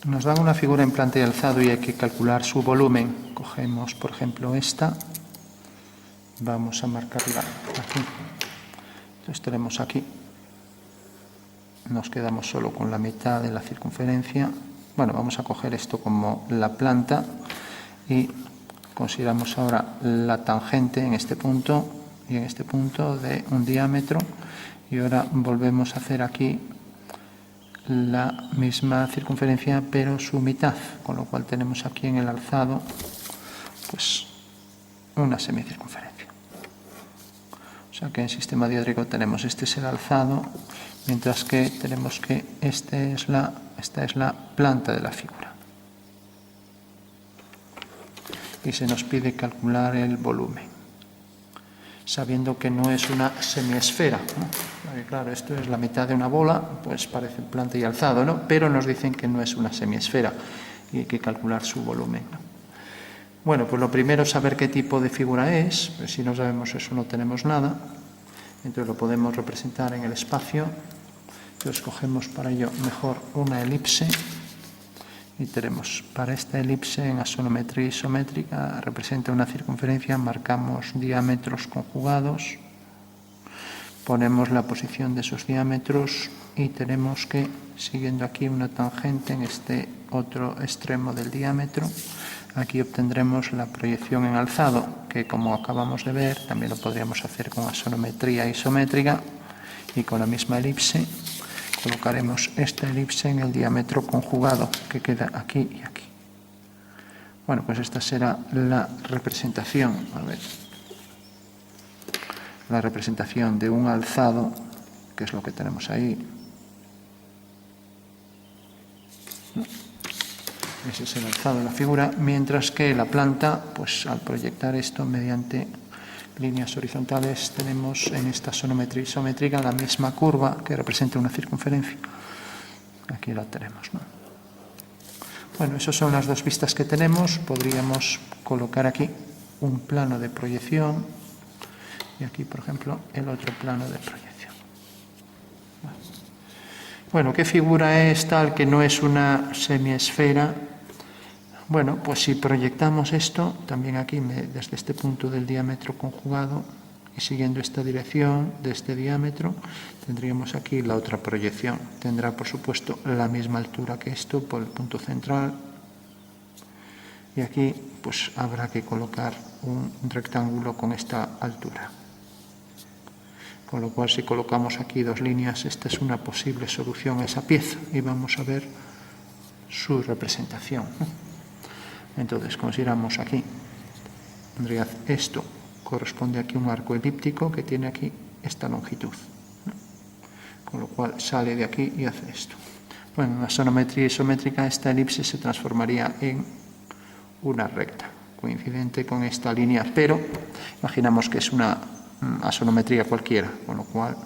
Nos dan una figura en planta y alzado y hay que calcular su volumen. Cogemos, por ejemplo, esta. Vamos a marcarla aquí. Entonces tenemos aquí. Nos quedamos solo con la mitad de la circunferencia. Bueno, vamos a coger esto como la planta y consideramos ahora la tangente en este punto y en este punto de un diámetro. Y ahora volvemos a hacer aquí la misma circunferencia pero su mitad, con lo cual tenemos aquí en el alzado pues una semicircunferencia. O sea que en sistema diédrico tenemos este es el alzado, mientras que tenemos que esta es la planta de la figura. Y se nos pide calcular el volumen, sabiendo que no es una semiesfera, ¿no? Porque claro, esto es la mitad de una bola, pues parece planta y alzado, ¿no? Pero nos dicen que no es una semiesfera y hay que calcular su volumen, ¿no? Bueno, pues lo primero es saber qué tipo de figura es, pues si no sabemos eso no tenemos nada, entonces lo podemos representar en el espacio. Entonces cogemos para ello mejor una elipse y tenemos para esta elipse en asonometría isométrica representa una circunferencia, marcamos diámetros conjugados, ponemos la posición de esos diámetros y tenemos que, siguiendo aquí una tangente en este otro extremo del diámetro, aquí obtendremos la proyección en alzado, que como acabamos de ver también lo podríamos hacer con asonometría isométrica y con la misma elipse. Colocaremos esta elipse en el diámetro conjugado que queda aquí y aquí. Bueno, pues esta será la representación, la representación de un alzado, que es lo que tenemos ahí. Ese es el alzado de la figura, mientras que la planta, pues al proyectar esto mediante líneas horizontales, tenemos en esta sonometría isométrica la misma curva que representa una circunferencia. Aquí la tenemos, ¿no? Bueno, esas son las dos vistas que tenemos. Podríamos colocar aquí un plano de proyección y aquí, por ejemplo, el otro plano de proyección. Bueno, ¿qué figura es tal que no es una semiesfera? Bueno, pues si proyectamos esto, también aquí desde este punto del diámetro conjugado y siguiendo esta dirección de este diámetro, tendríamos aquí la otra proyección. Tendrá, por supuesto, la misma altura que esto por el punto central. Y aquí pues habrá que colocar un rectángulo con esta altura. Con lo cual, si colocamos aquí dos líneas, esta es una posible solución a esa pieza y vamos a ver su representación. Entonces, consideramos aquí, en realidad esto corresponde aquí a un arco elíptico que tiene aquí esta longitud, ¿no? Con lo cual sale de aquí y hace esto. Bueno, en la sonometría isométrica esta elipse se transformaría en una recta, coincidente con esta línea, pero imaginamos que es una asonometría cualquiera, con lo cual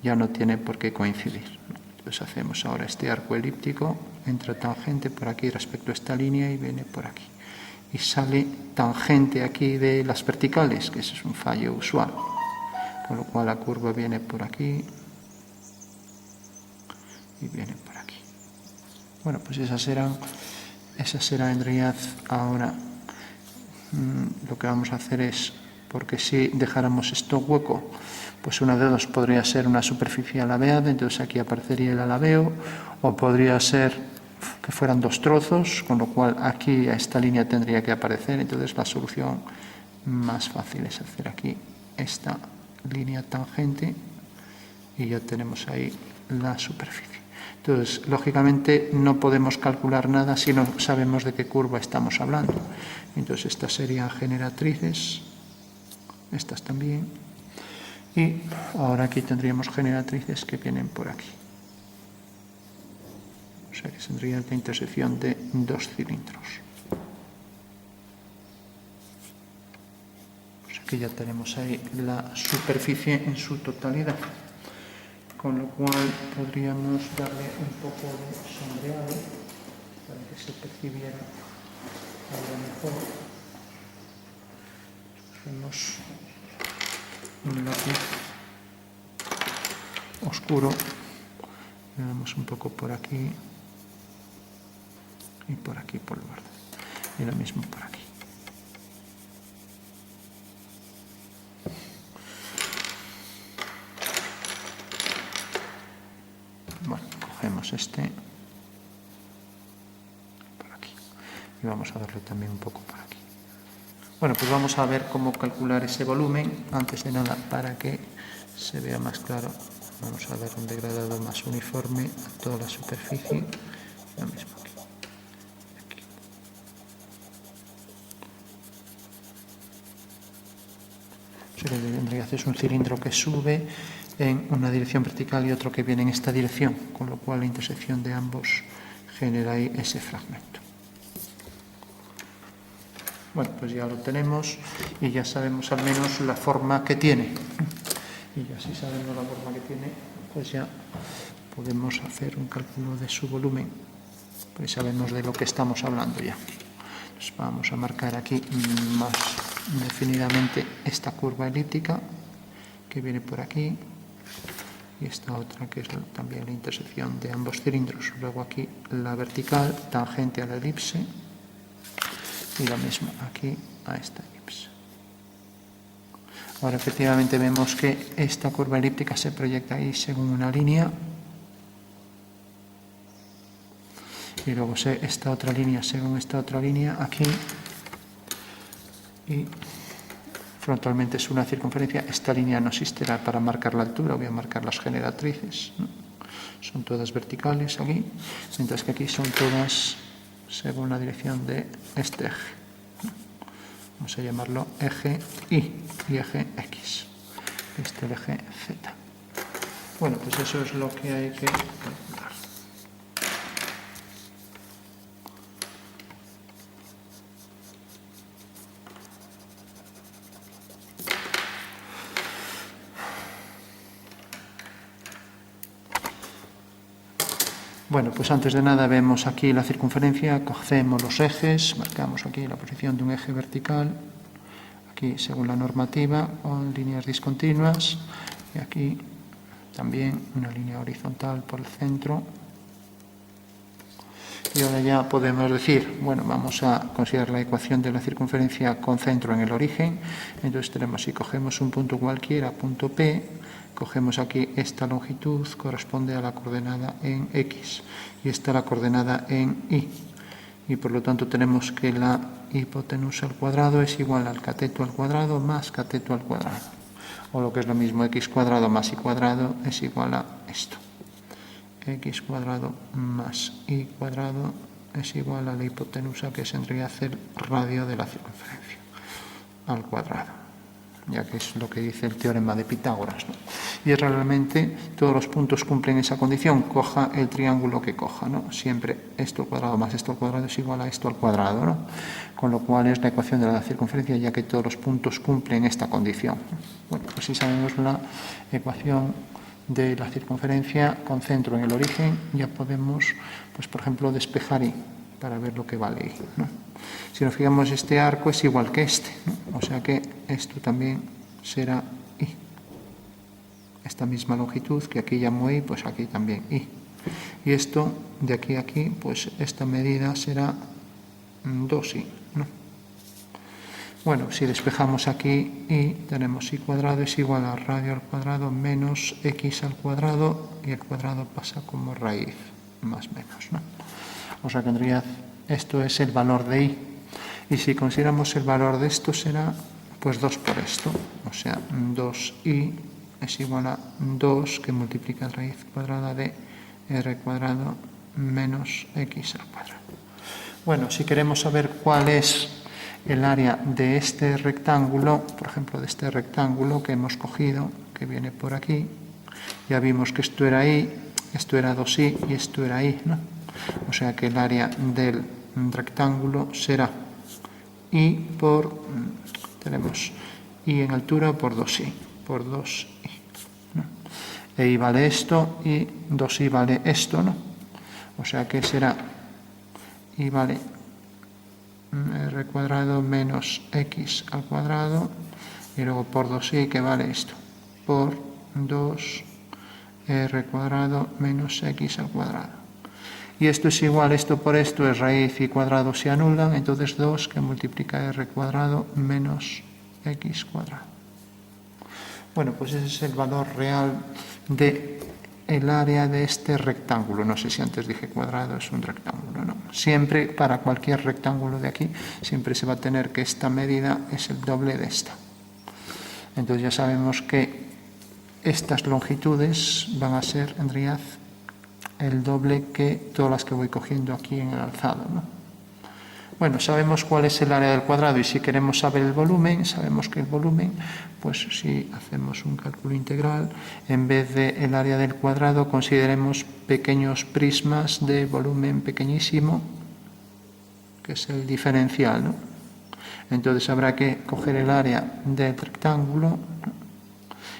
ya no tiene por qué coincidir. Entonces hacemos ahora este arco elíptico, entra tangente por aquí respecto a esta línea y viene por aquí. Y sale tangente aquí de las verticales, que ese es un fallo usual. Con lo cual la curva viene por aquí y viene por aquí. Bueno, pues esas serán en realidad ahora lo que vamos a hacer es, porque si dejáramos esto hueco, pues una de dos podría ser una superficie alabeada, entonces aquí aparecería el alabeo, o podría ser que fueran dos trozos, con lo cual aquí a esta línea tendría que aparecer. Entonces la solución más fácil es hacer aquí esta línea tangente y ya tenemos ahí la superficie. Entonces, lógicamente no podemos calcular nada si no sabemos de qué curva estamos hablando. Entonces estas serían generatrices, estas también. Y ahora aquí tendríamos generatrices que vienen por aquí. O sea que tendría la intersección de dos cilindros. O sea que ya tenemos ahí la superficie en su totalidad. Con lo cual podríamos darle un poco de sombreado para que se percibiera algo mejor. Hacemos un lápiz oscuro, le damos un poco por aquí y por aquí por el borde. Y lo mismo por aquí. Bueno, cogemos este por aquí y vamos a darle también un poco por aquí. Bueno, pues vamos a ver cómo calcular ese volumen. Antes de nada, para que se vea más claro, vamos a dar un degradado más uniforme a toda la superficie. Lo mismo aquí. O sea, en realidad es un cilindro que sube en una dirección vertical y otro que viene en esta dirección, con lo cual la intersección de ambos genera ahí ese fragmento. Bueno, pues ya lo tenemos y ya sabemos al menos la forma que tiene. Y ya si sabemos la forma que tiene, pues ya podemos hacer un cálculo de su volumen, pues sabemos de lo que estamos hablando ya. Entonces vamos a marcar aquí más definidamente esta curva elíptica que viene por aquí y esta otra que es también la intersección de ambos cilindros. Luego aquí la vertical tangente a la elipse y lo mismo aquí a esta elipse. Ahora efectivamente vemos que esta curva elíptica se proyecta ahí según una línea y luego esta otra línea según esta otra línea aquí y frontalmente es una circunferencia. Esta línea no existirá para marcar la altura, voy a marcar las generatrices, ¿no? Son todas verticales aquí, mientras que aquí son todas según la dirección de este eje. Vamos a llamarlo eje Y y eje X. Este es el eje Z. Bueno, pues eso es lo que hay que calcular. Bueno, pues antes de nada vemos aquí la circunferencia, cogemos los ejes, marcamos aquí la posición de un eje vertical, aquí según la normativa, con líneas discontinuas, y aquí también una línea horizontal por el centro. Y ahora ya podemos decir, bueno, vamos a considerar la ecuación de la circunferencia con centro en el origen. Entonces tenemos, si cogemos un punto cualquiera, punto P, cogemos aquí esta longitud, corresponde a la coordenada en X, y esta la coordenada en Y. Y por lo tanto tenemos que la hipotenusa al cuadrado es igual al cateto al cuadrado más cateto al cuadrado. O lo que es lo mismo, X cuadrado más Y cuadrado es igual a esto. X cuadrado más Y cuadrado es igual a la hipotenusa, que es en realidad el radio de la circunferencia, al cuadrado, ya que es lo que dice el teorema de Pitágoras, ¿no? Y realmente todos los puntos cumplen esa condición, coja el triángulo que coja, ¿no? Siempre esto al cuadrado más esto al cuadrado es igual a esto al cuadrado, ¿no? Con lo cual es la ecuación de la circunferencia, ya que todos los puntos cumplen esta condición. Bueno, pues si sabemos la ecuación de la circunferencia con centro en el origen, ya podemos, pues por ejemplo, despejar Y para ver lo que vale Y, ¿no? Si nos fijamos, este arco es igual que este, ¿no? O sea que esto también será Y. Esta misma longitud que aquí llamo Y, pues aquí también Y. Y esto de aquí a aquí, pues esta medida será 2Y, ¿no? Bueno, si despejamos aquí Y, tenemos Y cuadrado es igual a radio al cuadrado menos X al cuadrado, y el cuadrado pasa como raíz, más menos, ¿no? O sea que en realidad esto es el valor de Y. Y si consideramos el valor de esto será pues 2 por esto, o sea 2Y es igual a 2 que multiplica raíz cuadrada de R cuadrado menos X al cuadrado. Bueno, si queremos saber cuál es el área de este rectángulo, por ejemplo de este rectángulo que hemos cogido, que viene por aquí, ya vimos que esto era Y, esto era 2Y y esto era Y, ¿no? O sea que el área del rectángulo será Y por, tenemos Y en altura por 2Y, por 2Y, ¿no? E Y vale esto y 2Y vale esto, ¿no? O sea que será Y vale R cuadrado menos X al cuadrado, y luego por 2Y, que vale esto, por 2R cuadrado menos X al cuadrado. y esto es igual, esto por esto es raíz y cuadrado se anulan, entonces 2 que multiplica r cuadrado menos x cuadrado. Bueno, pues ese es el valor real de el área de este rectángulo. No sé si antes dije cuadrado, es un rectángulo, no. Siempre, para cualquier rectángulo de aquí, siempre se va a tener que esta medida es el doble de esta. Entonces ya sabemos que estas longitudes van a ser, en realidad, el doble que todas las que voy cogiendo aquí en el alzado, ¿no? Bueno, sabemos cuál es el área del cuadrado y si queremos saber el volumen, sabemos que el volumen, pues si hacemos un cálculo integral, en vez de el área del cuadrado consideremos pequeños prismas de volumen pequeñísimo, que es el diferencial, ¿no? Entonces habrá que coger el área del rectángulo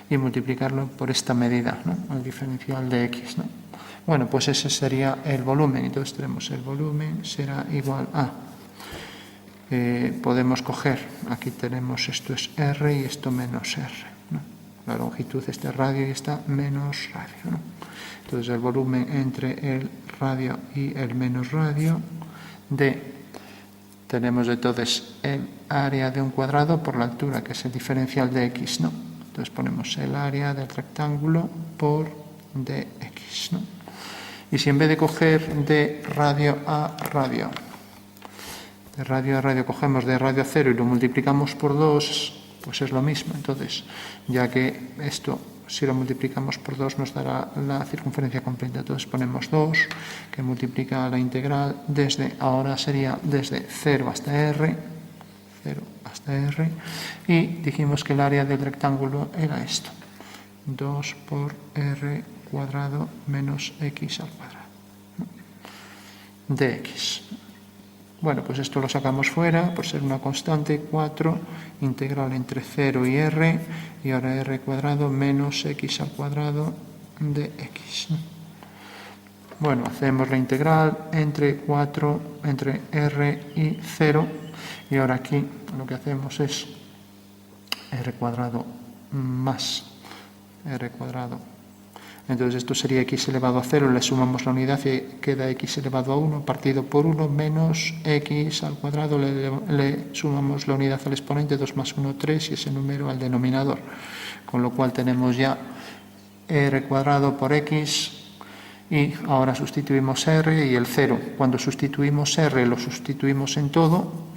y multiplicarlo por esta medida, ¿no? El diferencial de x, ¿no? Bueno, pues ese sería el volumen. Entonces tenemos el volumen será igual a... podemos coger, aquí tenemos esto es r y esto menos r, ¿no? La longitud este radio y esta menos radio, ¿no? Entonces el volumen entre el radio y el menos radio tenemos entonces el área de un cuadrado por la altura, que es el diferencial de x, ¿no? Entonces ponemos el área del rectángulo por dx, ¿no? Y si en vez de coger de radio a radio cogemos de radio a 0 y lo multiplicamos por 2, pues es lo mismo. Entonces, ya que esto, si lo multiplicamos por 2, nos dará la circunferencia completa. Entonces ponemos 2, que multiplica la integral ahora sería desde 0 hasta r, y dijimos que el área del rectángulo era esto, 2 por r cuadrado menos x al cuadrado, dx. Bueno, pues esto lo sacamos fuera, por ser una constante, 4, integral entre 0 y r, y ahora r cuadrado menos x al cuadrado de x. Bueno, hacemos la integral entre r y 0, y ahora aquí lo que hacemos es r cuadrado más r cuadrado. Entonces esto sería x elevado a 0, le sumamos la unidad y queda x elevado a 1 partido por 1 menos x al cuadrado, le sumamos la unidad al exponente, 2 más 1, 3 y ese número al denominador. Con lo cual tenemos ya r cuadrado por x y ahora sustituimos r y el 0. Cuando sustituimos r lo sustituimos en todo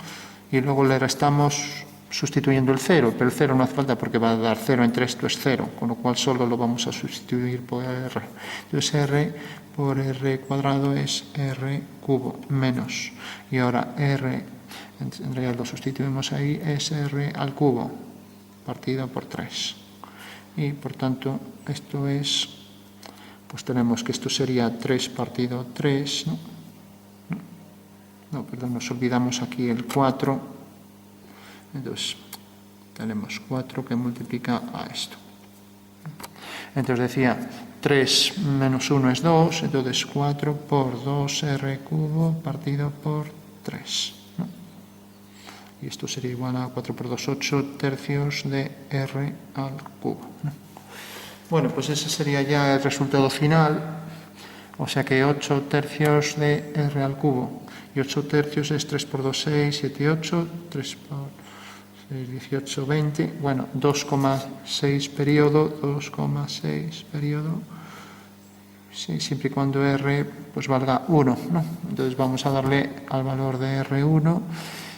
y luego le restamos sustituyendo el 0, pero el 0 no hace falta porque va a dar 0 entre esto es 0, con lo cual solo lo vamos a sustituir por r. Entonces r por r cuadrado es r cubo menos, y ahora r, en realidad lo sustituimos ahí, es r al cubo partido por 3. Y por tanto esto es, pues tenemos que esto sería 3 partido 3, ¿no? No, perdón, nos olvidamos aquí el 4. Entonces, tenemos 4 que multiplica a esto. Entonces decía, 3 menos 1 es 2, entonces 4 por 2r cubo partido por 3. ¿No? Y esto sería igual a 4 por 2, 8 tercios de r al cubo. ¿No? Bueno, pues ese sería ya el resultado final. O sea que 8 tercios de r al cubo. Y 8 tercios es 3 por 2, 6, 7, 8, 3 por 18, 20, bueno, 2,6 periodo, sí, siempre y cuando r pues valga 1, ¿no? Entonces vamos a darle al valor de r1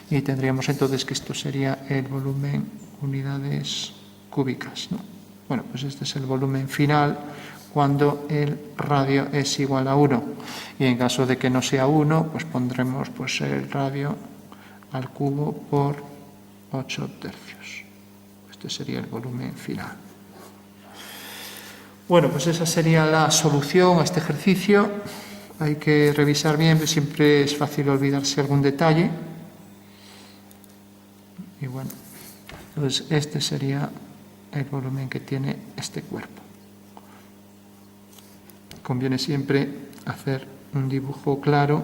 y tendríamos entonces que esto sería el volumen unidades cúbicas, ¿no? Bueno, pues este es el volumen final cuando el radio es igual a 1, y en caso de que no sea 1, pues pondremos pues el radio al cubo por 8 tercios. Este sería el volumen final. Bueno, pues esa sería la solución a este ejercicio. Hay que revisar bien, siempre es fácil olvidarse algún detalle. Y bueno, entonces este sería el volumen que tiene este cuerpo. Conviene siempre hacer un dibujo claro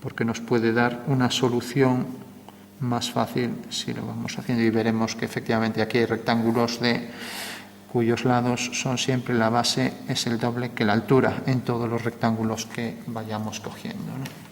porque nos puede dar una solución más fácil si lo vamos haciendo, y veremos que efectivamente aquí hay rectángulos de cuyos lados son siempre, la base es el doble que la altura en todos los rectángulos que vayamos cogiendo, ¿no?